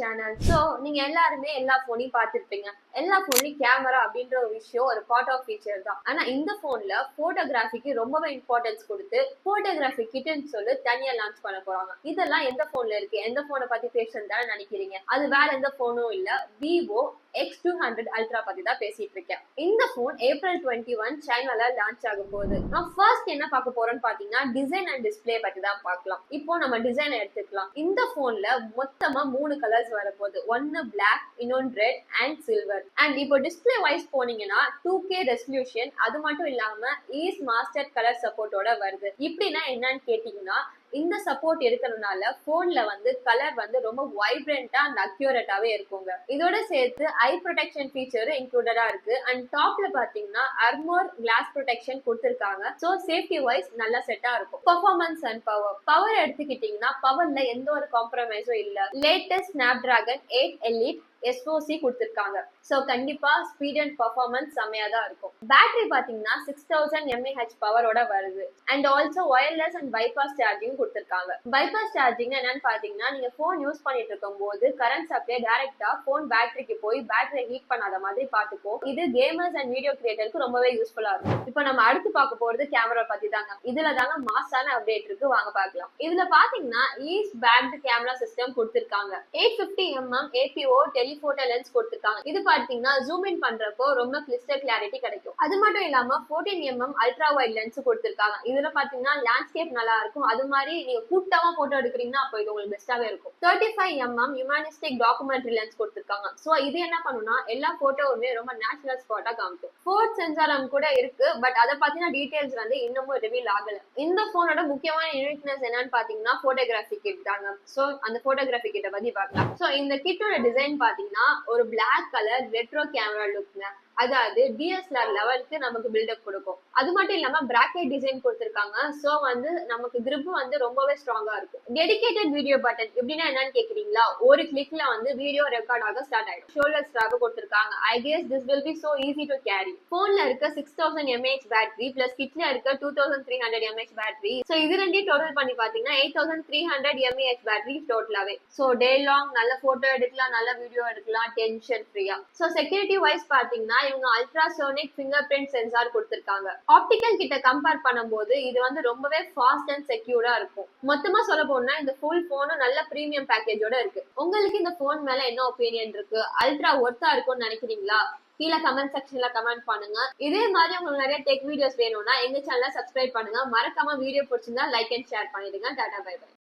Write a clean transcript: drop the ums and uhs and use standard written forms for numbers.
Channel. So நீங்க எல்லாருமே எல்லா போனையும் பார்த்திருப்பீங்க. எல்லா போன்லயும் கேமரா அப்படின்ற ஒரு விஷயம் ஒரு பார்ட் ஆஃப் ஃபீச்சர் தான். ஆனா இந்த போன்ல போட்டோகிராஃபிக்கு ரொம்பவே இம்பார்ட்டன்ஸ் கொடுத்து போட்டோகிராஃபி கிட்னு சொல்லி தனியா லான்ச் பண்ண போறாங்க. இதெல்லாம் எந்த போன்ல இருக்கு, எந்த போனை பத்தி பேசுறதுன்னு நினைக்கிறீங்க? அது வேற எந்த போனும் இல்ல, விவோ X200 Ultra பத்தி தான் பேசிட்டு இருக்கேன். இந்த போன் April 21 சைனால லான்ச் ஆக போகுது. நான் ஃபர்ஸ்ட் என்ன பார்க்க போறோம்னு பாத்தீங்கன்னா டிசைன் அண்ட் டிஸ்பிளே பத்தி தான் பார்க்கலாம். இப்போ நம்ம டிசைன் எடுத்துக்கலாம். இந்த போன்ல மொத்தமா 3 கலர்ஸ் வரப்போகுது. ஒன்னு பிளாக், இன்னொன்னு ரெட் அண்ட் சில்வர். அண்ட் இப்போ டிஸ்பிளே வைஸ் போனீங்கன்னா 2K ரெசல்யூஷன், அது மட்டும் இல்லாம ஈஸ் மாஸ்டர் கலர் சப்போர்ட்டோட வருது. இப்படின்னா என்னன்னு கேட்டீங்கன்னா இந்த சப்போர்ட் இருக்கிறதுனால போன்ல கலர் ரொம்ப வைப்ரண்டா அண்ட் அக்யூரேட்டாவே இருக்குங்க. இதோட சேர்த்து ஐ ப்ரொடெக்ஷன் ஃபீச்சரும் இன்க்ளூடடா இருக்கு. அண்ட் டாப்ல பாத்தீங்கன்னா அர்மோர் கிளாஸ் ப்ரொடெக்ஷன் கொடுத்திருக்காங்க. ஸோ சேஃப்டி வைஸ் நல்லா செட்டா இருக்கும். பெர்ஃபார்மன்ஸ் அண்ட் பவர் எடுத்துக்கிட்டீங்கன்னா பவர்ல எந்த ஒரு காம்ப்ரமைஸும் இல்ல. லேட்டஸ்ட் ஸ்னாப்டிராகன் 8 எலிட் SoC கொடுத்திருக்காங்க. ஸோ கண்டிப்பா ஸ்பீட் அண்ட் பர்ஃபார்மன்ஸ் செம்மையா தான் இருக்கும். பேட்டரி பாத்தீங்கன்னா 6000 mAh பவரோட வருது. And also wireless and bypass charging கொடுத்திருக்காங்க. பைபாஸ் சார்ஜிங் என்னன்னு பாத்தீங்கன்னா நீங்க போன் யூஸ் பண்ணிட்டு இருக்கும் போது கரண்ட் சப்ளை டைரக்டா போன் பேட்டரிக்கு போய் பேட்டரி ஹீட் பண்ணாத மாதிரி பாத்துக்கும். இது கேமர்ஸ் அண்ட் வீடியோ கிரியேட்டருக்கு ரொம்பவே யூஸ்ஃபுல்லா இருக்கும். இப்போ நம்ம அடுத்து பார்க்க போறது கேமரா பத்தி தாங்க. இதுல தாங்க மாசான அப்டேட் இருக்கு, வாங்க பார்க்கலாம். இதுல பாத்தீங்கன்னா ஈஸ்ட் பேக்டு கேமரா சிஸ்டம் கொடுத்திருக்காங்க. 850mm APO டெலிஃபோட்டோ லென்ஸ் கொடுத்திருக்காங்க. இது பாத்தீங்கன்னா ஜூம் இன் பண்றப்போ ரொம்ப கிளிஸ்டர் கிளாரிட்டி கிடைக்கும். அது மட்டும் இல்லாம 14mm அல்ட்ரா வைட் லென்ஸ் கொடுத்திருக்காங்க. இதுல பாத்தீங்கன்னா லேண்ட்ஸ்கேப் நல்லா இருக்கும். அது மாதிரி நீங்க கூட்டமா போட்டோ எடுக்கிறீங்கன்னா அப்போ இது உங்களுக்கு பெஸ்டாவே இருக்கும். 35mm ஹியூமனிஸ்டிக் டாக்குமெண்ட்ரி லென்ஸ் கொடுத்திருக்காங்க. சோ இது என்ன பண்ணுனா எல்லா போட்டோவுமே ரொம்ப நேச்சுரல் ஸ்பாட்டா காமிக்கும். ஃபோர்த் சென்சார் கூட இருக்கு. பட் அதை பத்தின டீடைல்ஸ் இன்னமும் ரிவீல் ஆகல. இந்த போனோட முக்கியமான யூனிக்னஸ் என்னன்னு பாத்தீங்கன்னா போட்டோகிராஃபி கிட் தாங்க. சோ அந்த போட்டோகிராஃபி கிட்ட பத்தி பார்க்கலாம். சோ இந்த கிட்டோட டிசைன் பாத்தீங்கன்னா ஒரு பிளாக் கலர் ரெட்ரோ கேமரா லுக்ங்க. அதாவது DSLR லெவலுக்கு நமக்கு பில்டப் கொடுக்கும். அது மட்டும் இல்லாம பிராக்கெட் டிசைன் கொடுத்திருக்காங்க. சோ நமக்கு கிரிப் ரொம்பவே ஸ்ட்ராங்கா இருக்கும். டெடிகேட்டட் வீடியோ பட்டன் எப்படின்னா என்னன்னு கேக்குறீங்களா? ஒரு கிளிக்ல வீடியோ ரெக்கார்ட் ஆக ஸ்டார்ட் ஆயிடும். ஷோல்டர் ஸ்ட்ராப் கொடுத்திருக்காங்க. I guess this will be so easy to carry. போன்ல இருக்க 6000 mAh பேட்டரி பிளஸ் கிட்ல இருக்க 2300 mAh பேட்டரி. சோ இது ரெண்டையும் டோட்டல் பண்ணி பாத்தீங்கன்னா 8300 mAh பேட்டரி டோட்டலாவே. சோ டே லாங் நல்ல போட்டோ எடுக்கலாம், நல்ல வீடியோ எடுக்கலாம், டென்ஷன் ஃப்ரீயா. சோ செக்யூரிட்டி வைஸ் பாத்தீங்கன்னா இவங்க அல்ட்ராசோனிக் ஃபிங்கர் பிரிண்ட் சென்சார் கொடுத்திருக்காங்க. ஆப்டிக்கல் கிட்ட கம்பேர் பண்ணும்போது இது ரொம்பவே ஃபாஸ்ட் அண்ட் செக்யூரா இருக்கும். மொத்தமா சொல்ல போனா இந்த ஃபுல் போனும் நல்ல பிரீமியம் பேக்கேஜோட இருக்கு. உங்களுக்கு இந்த போன் மேல என்ன ஒப்பீனியன் இருக்கு? அல்ட்ரா ஒர்த்தா இருக்கும்னு நினைக்கிறீங்களா? கீழே கமெண்ட் செக்ஷன்ல கமெண்ட் பண்ணுங்க. இதே மாதிரி உங்களுக்கு நிறைய டெக் வீடியோஸ் வேணும்னா எங்க சேனலை சப்ஸ்கிரைப் பண்ணுங்க. மறக்காம வீடியோ பிடிச்சிருந்தா லைக் அண்ட் ஷேர் பண்ணிடுங்க. டாடா பை பை.